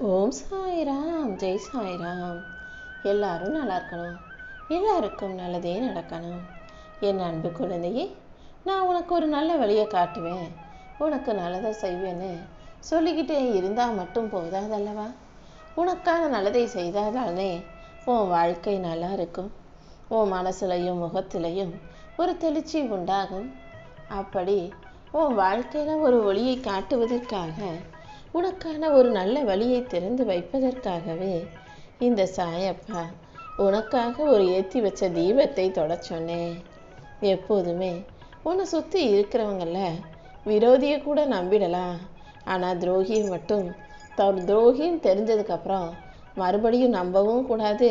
ஓம் சாய்ராம், ஜெய் சாய்ராம். எல்லாரும் நல்லா இருக்கணும், எல்லாருக்கும் நல்லதே நடக்கணும். என் அன்பு குழந்தையே, நான் உனக்கு ஒரு நல்ல வழியை காட்டுவேன், உனக்கு நல்லதை செய்வேன்னு சொல்லிக்கிட்டே இருந்தால் மட்டும் போதாதல்லவா? உனக்கான நல்லதை செய்தாதானே உன் வாழ்க்கை நல்லா இருக்கும். உன் மனசுலையும் முகத்திலையும் ஒரு தெளிச்சி உண்டாகும். அப்படி உன் வாழ்க்கையில் ஒரு ஒளியை காட்டுவதற்காக, உனக்கான ஒரு நல்ல வழியை திறந்து வைப்பதற்காகவே இந்த சாயப்பா உனக்காக ஒரு ஏற்றி வச்ச தீபத்தை தொட சொன்னேன். எப்போதுமே உன்னை சுற்றி இருக்கிறவங்கள விரோதியை கூட நம்பிடலாம், ஆனால் துரோகியை மட்டும் துரோகின்னு தெரிஞ்சதுக்கப்புறம் மறுபடியும் நம்பவும் கூடாது,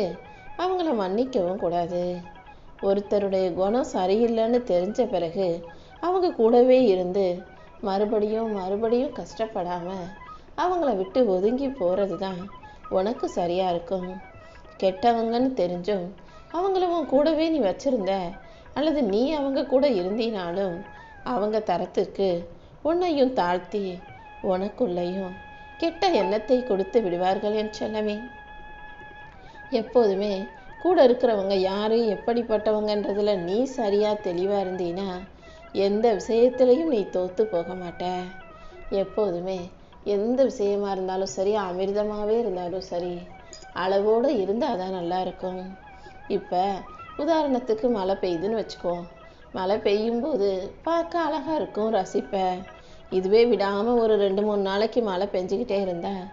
அவங்கள மன்னிக்கவும் கூடாது. ஒருத்தருடைய குணம் சரியில்லைன்னு தெரிஞ்ச பிறகு அவங்க கூடவே இருந்து மறுபடியும் கஷ்டப்படாமல் அவங்கள விட்டு ஒதுங்கி போகிறது தான் உனக்கு சரியாக இருக்கும். கெட்டவங்கன்னு தெரிஞ்சும் அவங்கள உன் கூடவே நீ வச்சிருந்த, அல்லது நீ அவங்க கூட இருந்தினாலும் அவங்க தரத்திற்கு உன்னையும் தாழ்த்தி உனக்குள்ளையும் கெட்ட எண்ணத்தை கொடுத்து விடுவார்கள் என் செல்லமே. எப்போதுமே கூட இருக்கிறவங்க யாரு எப்படிப்பட்டவங்கன்றதுல நீ சரியாக தெளிவாக இருந்தீன்னா எந்த விஷயத்துலையும் நீ தோற்று போக மாட்ட. எப்போதுமே எந்த விஷயமா இருந்தாலும் சரி, அமிர்தமாகவே இருந்தாலும் சரி, அளவோடு இருந்தால் தான் நல்லா இருக்கும். இப்போ உதாரணத்துக்கு மழை பெய்யுதுன்னு வச்சுக்கோ. மழை பெய்யும்போது பார்க்க அழகாக இருக்கும், ரசிப்பேன். இதுவே விடாமல் ஒரு 2-3 நாளைக்கு மழை பெஞ்சிக்கிட்டே இருந்தால்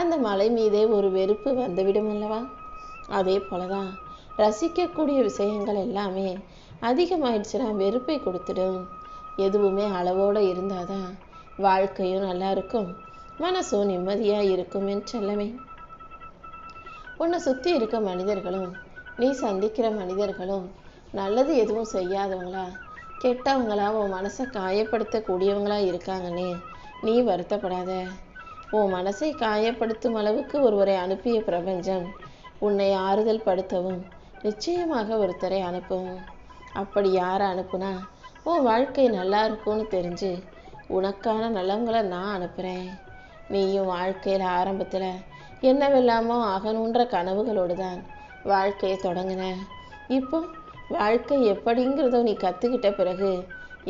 அந்த மலை மீதே ஒரு வெறுப்பு வந்துவிடும் அல்லவா? அதே போல தான் ரசிக்கக்கூடிய விஷயங்கள் எல்லாமே அதிகமாயிடுச்சுன்னா வெறுப்பை கொடுத்துடும். எதுவுமே அளவோடு இருந்தால் தான் வாழ்க்கையும் நல்லா இருக்கும், மனசும் நிம்மதியாக இருக்கும் என் செல்லமே. உன்னை சுற்றி இருக்க மனிதர்களும் நீ சந்திக்கிற மனிதர்களும் நல்லது எதுவும் செய்யாதவங்களா கெட்டவங்களா உன் மனசை காயப்படுத்தக்கூடியவங்களா இருக்காங்கன்னே நீ வருத்தப்படாத. உன் மனசை காயப்படுத்தும் அளவுக்கு ஒருவரை அனுப்பிய பிரபஞ்சம் உன்னை ஆறுதல் படுத்தவும் நிச்சயமாக ஒருத்தரை அனுப்பும். அப்படி யாரை அனுப்புனா உன் வாழ்க்கை நல்லா இருக்கும்னு தெரிஞ்சு உனக்கான நலங்களை நான் அனுப்புகிறேன். நீயும் வாழ்க்கையில் ஆரம்பத்தில் என்னவெல்லாமோ ஆகணுன்ற கனவுகளோடு தான் வாழ்க்கையை தொடங்கின. இப்போ வாழ்க்கை எப்படிங்கிறதோ நீ கற்றுக்கிட்ட பிறகு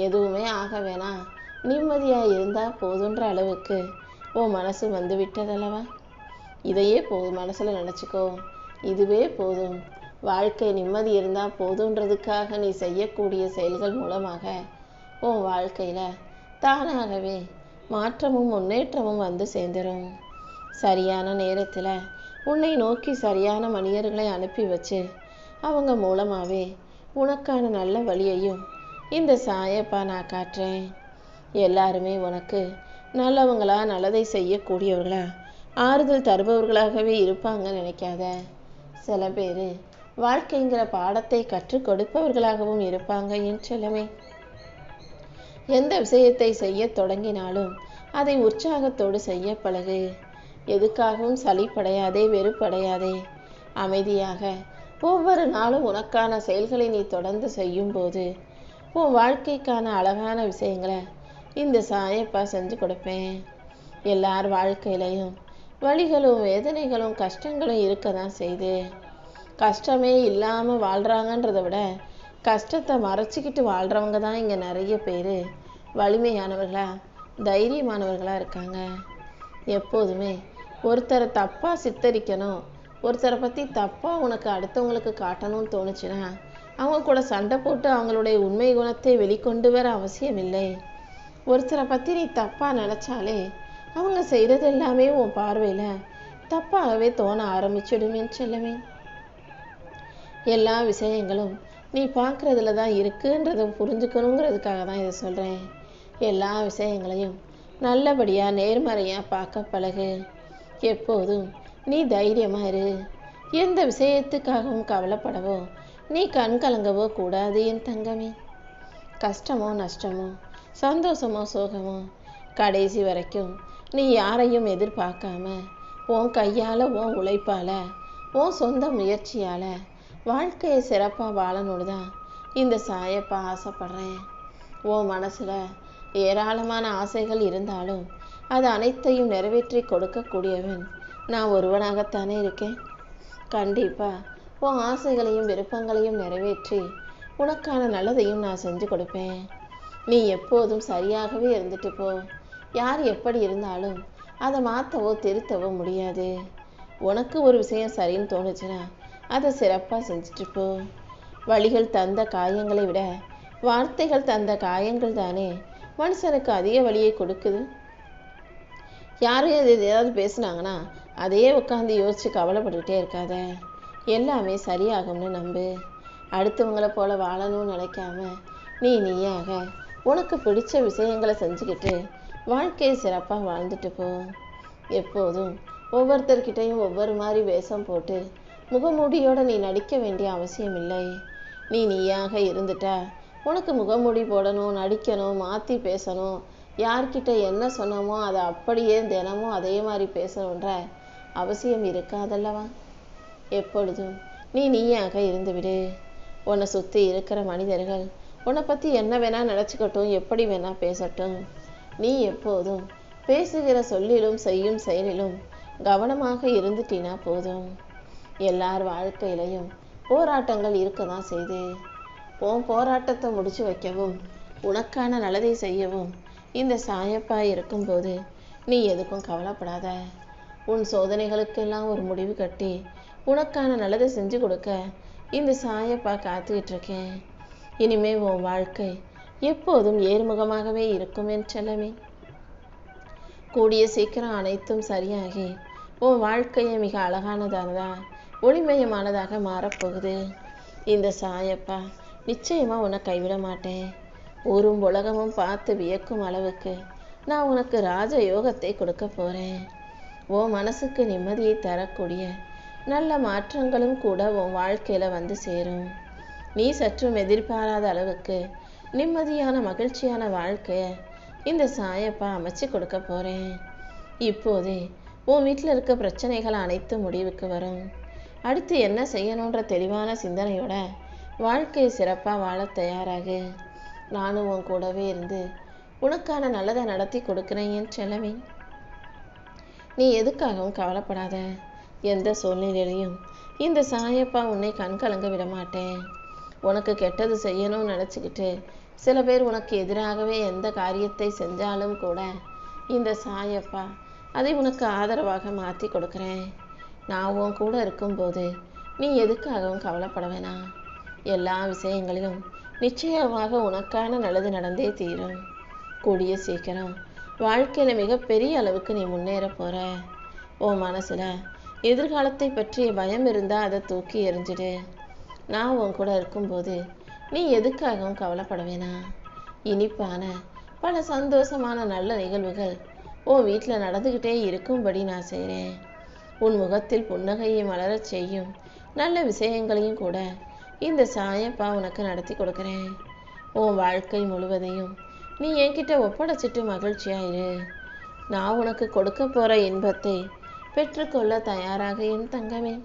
எதுவுமே ஆக வேணாம், நிம்மதியாக இருந்தால் போதுன்ற அளவுக்கு உன் மனசு வந்து விட்டதல்லவா? இதையே மனசில் நினச்சிக்கோ, இதுவே போதும். வாழ்க்கை நிம்மதி இருந்தால் போதுன்றதுக்காக நீ செய்யக்கூடிய செயல்கள் மூலமாக உன் வாழ்க்கையில் தானாகவே மாற்றமும் முன்னேற்றமும் வந்து சேர்ந்துடும். சரியான நேரத்தில் உன்னை நோக்கி சரியான மனிதர்களை அனுப்பி வச்சு அவங்க மூலமாகவே உனக்கான நல்ல வழியையும் இந்த சாயப்பா நான் காட்டுறேன். எல்லாருமே உனக்கு நல்லவங்களா, நல்லதை செய்யக்கூடியவர்களா, ஆறுதல் தருபவர்களாகவே இருப்பாங்கன்னு நினைக்காத. சில பேர் வாழ்க்கைங்கிற பாடத்தை கற்றுக் கொடுப்பவர்களாகவும் இருப்பாங்க என் செல்லமே. எந்த விஷயத்தை செய்ய தொடங்கினாலும் அதை உற்சாகத்தோடு செய்ய பழகு. எதுக்காகவும் சலிப்படையாதே, வெறுப்படையாதே. அமைதியாக ஒவ்வொரு நாளும் உனக்கான செயல்களை நீ தொடர்ந்து செய்யும் போது உன் வாழ்க்கைக்கான அழகான விஷயங்களை இந்த சாயப்பா செஞ்சு கொடுப்பேன். எல்லார் வாழ்க்கையிலையும் வலிகளும் வேதனைகளும் கஷ்டங்களும் இருக்க தான் செய்து. கஷ்டமே இல்லாமல் வாழ்கிறாங்கன்றதை விட கஷ்டத்தை மறைச்சிக்கிட்டு வாழ்கிறவங்க தான் இங்கே நிறைய பேர் வலிமையானவர்களா, தைரியமானவர்களாக இருக்காங்க. எப்போதுமே ஒருத்தரை தப்பாக சித்தரிக்கணும், ஒருத்தரை பற்றி தப்பாக உனக்கு அடுத்தவங்களுக்கு காட்டணும்னு தோணுச்சுன்னா அவங்க கூட சண்டை போட்டு அவங்களுடைய உண்மை குணத்தை வெளிக்கொண்டு வர அவசியம் இல்லை. ஒருத்தரை பற்றி நீ தப்பாக நினச்சாலே அவங்க செய்கிறது எல்லாமே உன் பார்வையில் தப்பாகவே தோண ஆரம்பிச்சிடுமே செல்லமே. எல்லா விஷயங்களும் நீ பார்க்குறதுல தான் இருக்குன்றதை புரிஞ்சுக்கணுங்கிறதுக்காக தான் இதை சொல்கிறேன். எல்லா விஷயங்களையும் நல்லபடியாக நேர்மறையாக பார்க்க பழகு. எப்போதும் நீ தைரியமாக இரு. எந்த விஷயத்துக்காகவும் கவலைப்படவோ நீ கண் கலங்கவோ கூடாது என் தங்கமே. கஷ்டமோ நஷ்டமோ, சந்தோஷமோ சோகமோ, கடைசி வரைக்கும் நீ யாரையும் எதிர்பார்க்காம உன் கையால், உன் உழைப்பால், உன் சொந்த முயற்சியால் வாழ்க்கையை சிறப்பாக வாழணுன்னு தான் இந்த சாயப்பா ஆசைப்படுறேன். உன் மனசில் ஏராளமான ஆசைகள் இருந்தாலும் அது அனைத்தையும் நிறைவேற்றி கொடுக்கக்கூடியவன் நான் ஒருவனாகத்தானே இருக்கேன். கண்டிப்பா உன் ஆசைகளையும் விருப்பங்களையும் நிறைவேற்றி உனக்கான நல்லதையும் நான் செஞ்சு கொடுப்பேன். நீ எப்போதும் சரியாகவே இருந்துட்டு போ. யார் எப்படி இருந்தாலும் அதை மாற்றவோ திருத்தவோ முடியாது. உனக்கு ஒரு விஷயம் சரின்னு தோணுச்சுன்னா அதை சிறப்பாக செஞ்சுட்டு போ. வழிகள் தந்த காயங்களை விட வார்த்தைகள் தந்த காயங்கள் தானே மனுஷனுக்கு அதிக வழியை கொடுக்குது. யாரும் ஏதாவது பேசுனாங்கன்னா அதையே உட்காந்து யோசிச்சு கவலைப்பட்டுக்கிட்டே இருக்காத. எல்லாமே சரியாகும்னு நம்பு. அடுத்தவங்களை போல வாழணும்னு நினைக்காம நீயாக உனக்கு பிடிச்ச விஷயங்களை செஞ்சுக்கிட்டு வாழ்க்கையை சிறப்பாக வாழ்ந்துட்டு போ. எப்போதும் ஒவ்வொருத்தர்கிட்டையும் ஒவ்வொரு மாதிரி வேஷம் போட்டு முகமூடியோட நீ நடிக்க வேண்டிய அவசியம் இல்லை. நீயாக இருந்துட்டா உனக்கு முகமூடி போடணும், நடிக்கணும், மாற்றி பேசணும், யார்கிட்ட என்ன சொன்னமோ அதை அப்படியே தினமும் அதே மாதிரி பேசணுன்ற அவசியம் இருக்காதல்லவா. எப்பொழுதும் நீயாக இருந்துவிடு. உன்னை சுற்றி இருக்கிற மனிதர்கள் உன்னை பற்றி என்ன வேணா நினச்சிக்கட்டும், எப்படி வேணா பேசட்டும். நீ எப்போதும் பேசுகிற சொல்லிலும் செய்யும் செயலிலும் கவனமாக இருந்துட்டினா போதும். எல்லார் வாழ்க்கையிலையும் போராட்டங்கள் இருக்க தான் செய்து. உன் போராட்டத்தை முடிச்சு வைக்கவும் உனக்கான நல்லதை செய்யவும் இந்த சாயப்பா இருக்கும்போது நீ எதுக்கும் கவலைப்படாத. உன் சோதனைகளுக்கெல்லாம் ஒரு முடிவு கட்டி உனக்கான நல்லதை செஞ்சு கொடுக்க இந்த சாயப்பா காத்துக்கிட்டு இருக்கேன். இனிமே உன் வாழ்க்கை எப்போதும் ஏறுமுகமாகவே இருக்கும் என் செல்லமே. கூடிய சீக்கிரம் அனைத்தும் சரியாகி உன் வாழ்க்கையை மிக அழகானதானதா ஒளிமயமானதாக மாறப்போகுது. இந்த சாயப்பா நிச்சயமா உன்னை கைவிட மாட்டேன். ஊரும் உலகமும் பார்த்து வியக்கும் அளவுக்கு நான் உனக்கு ராஜ யோகத்தை கொடுக்க போறேன். உன் மனசுக்கு நிம்மதியை தரக்கூடிய நல்ல மாற்றங்களும் கூட உன் வாழ்க்கையில வந்து சேரும். நீ சற்றும் எதிர்பாராத அளவுக்கு நிம்மதியான மகிழ்ச்சியான வாழ்க்கைய இந்த சாயப்பா அமைச்சு கொடுக்க போறேன். இப்போதே உன் வீட்டில் இருக்க பிரச்சனைகள் அனைத்தும் முடிவுக்கு வரும். அடுத்து என்ன செய்யணுன்ற தெளிவான சிந்தனையோட வாழ்க்கையை சிறப்பாக வாழ தயாராகு. நானும் உன் கூடவே இருந்து உனக்கான நல்லதை நடத்தி கொடுக்குறேன் என் செல்லமே. நீ எதுக்காகவும் கவலைப்படாத. எந்த சூழ்நிலையிலையும் இந்த சாயப்பா உன்னை கண்கலங்க விட மாட்டேன். உனக்கு கெட்டது செய்யணும்னு நினச்சிக்கிட்டு சில பேர் உனக்கு எதிராகவே எந்த காரியத்தை செஞ்சாலும் கூட இந்த சாயப்பா அதை உனக்கு ஆதரவாக மாற்றி கொடுக்குறேன். நான் உன் கூட இருக்கும்போது நீ எதுக்காகவும் கவலைப்பட வேணாம். எல்லா விஷயங்களிலும் நிச்சயமாக உனக்கான நல்லது நடந்தே தீரும். கூடிய சீக்கிரம் வாழ்க்கையில் மிகப்பெரிய அளவுக்கு நீ முன்னேற போற. உன் மனசுல எதிர்காலத்தை பற்றிய பயம் இருந்தால் அதை தூக்கி எறிஞ்சிடு. நான் உன் கூட இருக்கும்போது நீ எதுக்காகவும் கவலைப்பட வேணாம். இனிப்பான பல சந்தோஷமான நல்ல நிகழ்வுகள் உன் வீட்டில் நடந்துக்கிட்டே இருக்கும்படி நான் செய்கிறேன். உன் முகத்தில் புன்னகையை மலரச் செய்யும் நல்ல விஷயங்களையும் கூட இந்த சாயப்பா உனக்கு நடத்தி கொடுக்குறேன். உன் வாழ்க்கை முழுவதையும் நீ என்கிட்ட ஒப்படைச்சிட்டு மகிழ்ச்சியாயிரு. நான் உனக்கு கொடுக்க போகிற இன்பத்தை பெற்றுக்கொள்ள தயாராக என் தங்கமே.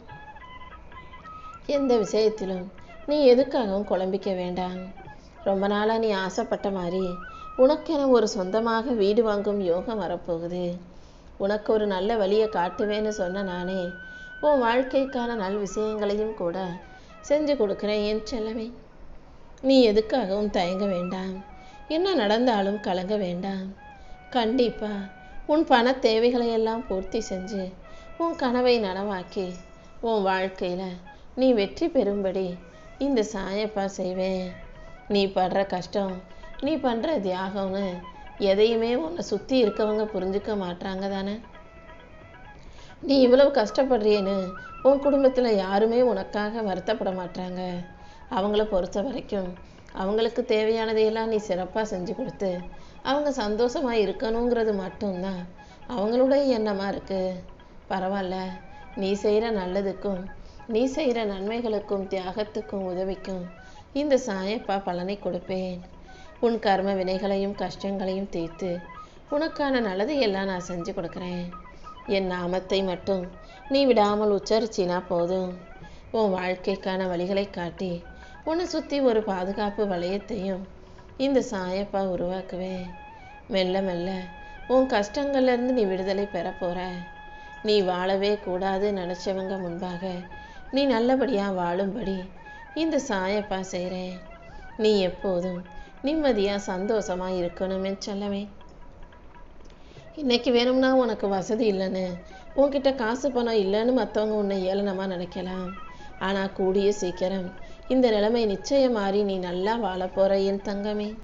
எந்த விஷயத்திலும் நீ எதுக்காகவும் குழம்பிக்க வேண்டாம். ரொம்ப நாளாக நீ ஆசைப்பட்ட மாதிரி உனக்கென ஒரு சொந்தமாக வீடு வாங்கும் யோகம் வரப்போகுது. உனக்கு ஒரு நல்ல வழியை காட்டுவேன்னு சொன்ன நானே உன் வாழ்க்கைக்கான நல் விஷயங்களையும் கூட செஞ்சு கொடுக்குறேன் என் செல்லமே. நீ எதுக்காகவும் தயங்க வேண்டாம். என்ன நடந்தாலும் கலங்க வேண்டாம். கண்டிப்பா உன் பண தேவைகளை எல்லாம் பூர்த்தி செஞ்சு உன் கனவை நனவாக்கி உன் வாழ்க்கையில் நீ வெற்றி பெறும்படி இந்த சாயப்பா செய்வேன். நீ படுற கஷ்டம், நீ பண்ணுற தியாகம்னு எதையுமே உன்னை சுற்றி இருக்கவங்க புரிஞ்சுக்க மாட்டாங்க தானே. நீ இவ்வளவு கஷ்டப்படுறியேன்னு உன் குடும்பத்தில் யாருமே உனக்காக வருத்தப்பட மாட்டாங்க. அவங்கள பொறுத்த வரைக்கும் அவங்களுக்கு தேவையானதையெல்லாம் நீ சிறப்பாக செஞ்சு கொடுத்து அவங்க சந்தோஷமாக இருக்கணுங்கிறது மட்டும்தான் அவங்களுடைய எண்ணமாக இருக்குது. பரவாயில்ல, நீ செய்கிற நல்லதுக்கும் நீ செய்கிற நன்மைகளுக்கும் தியாகத்துக்கும் உதவிக்கும் இந்த சாயப்பா பலனை கொடுப்பேன். உன் கர்ம வினைகளையும் கஷ்டங்களையும் தீர்த்து உனக்கான நல்லதையெல்லாம் நான் செஞ்சு கொடுக்குறேன். என் நாமத்தை மட்டும் நீ விடாமல் உச்சரிச்சினா போதும். உன் வாழ்க்கைக்கான வழிகளை காட்டி உன்னை சுற்றி ஒரு பாதுகாப்பு வளையத்தையும் இந்த சாயப்பா உருவாக்குவேன். மெல்ல மெல்ல உன் கஷ்டங்கள்லேருந்து நீ விடுதலை பெற போற. நீ வாழவே கூடாது நினச்சவங்க முன்பாக நீ நல்லபடியாக வாழும்படி இந்த சாயப்பா செய்கிறேன். நீ எப்போதும் நிம்மதியாக சந்தோஷமாக இருக்கணுமே செல்லமே. இன்னைக்கு வேணும்னா உனக்கு வசதி இல்லைன்னு, உன்கிட்ட காசு பணம் இல்லைன்னு மற்றவங்க உன்னை ஏளனமாக நினைக்கலாம். ஆனால் கூடிய சீக்கிரம் இந்த நிலைமை நிச்சயம் மாறி நீ நல்லா வாழ போகிற என் தங்கமே.